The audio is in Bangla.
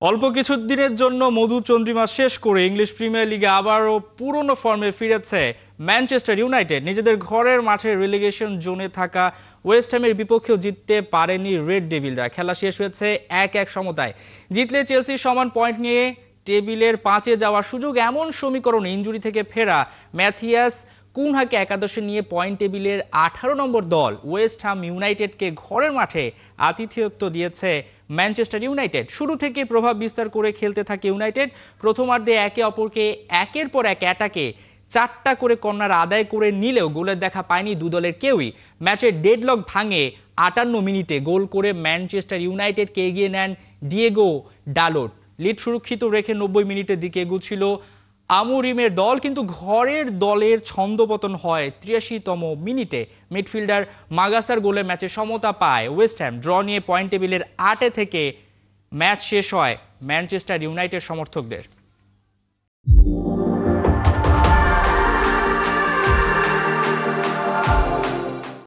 অল্প কিছুদিনের জন্য মধুচন্দ্রিমা শেষ করে ইংলিশ প্রিমিয়ার লিগে আবারও পুরনো ফর্মে ফিরেছে ম্যানচেস্টার ইউনাইটেড। নিজেদের ঘরের মাঠে রিলেগেশন জোনে থাকা ওয়েস্ট হ্যামের বিপক্ষেও জিততে পারেনি রেড ডেভিলরা। খেলা শেষ হয়েছে 1-1 সমতায়। জিতলে চেলসি সমান পয়েন্ট নিয়ে টেবিলের 5-এ যাওয়ার সুযোগ। এমন সমীকরণে ইনজুরি থেকে ফেরা ম্যাথিয়াস কুনহাকে একাদশে নিয়ে পয়েন্ট টেবিলের 18 নম্বর দল ওয়েস্ট হ্যাম ইউনাইটেডকে ঘরের মাঠে আতিথেয়ত্ব দিয়েছে ম্যানচেস্টার ইউনাইটেড। শুরু থেকে প্রভাব বিস্তার করে খেলতে থাকে ইউনাইটেড। প্রথমার্ধে একে অপরকে একের পর এক অ্যাটাকে 4টা করে কর্নার আদায় করে নিলেও গোলের দেখা পায়নি দু দলের কেউই। ম্যাচের ডেডলক ভাঙে 58 মিনিটে গোল করে ম্যানচেস্টার ইউনাইটেডকে এগিয়ে নেন ডিয়েগো ডালোট। লিড সুরক্ষিত রেখে 90 মিনিটের দিকে এগোচ্ছিল আমুরিমের দল, কিন্তু ঘরের দলের ছন্দপতন হয় 83তম মিনিটে। মিডফিল্ডার মাগাসার গোলে ম্যাচে সমতা পায় ওয়েস্ট হ্যাম। ড্র নিয়ে পয়েন্ট টেবিলের 8-এ থেকে ম্যাচ শেষ হয় ম্যানচেস্টার ইউনাইটেড সমর্থকদের।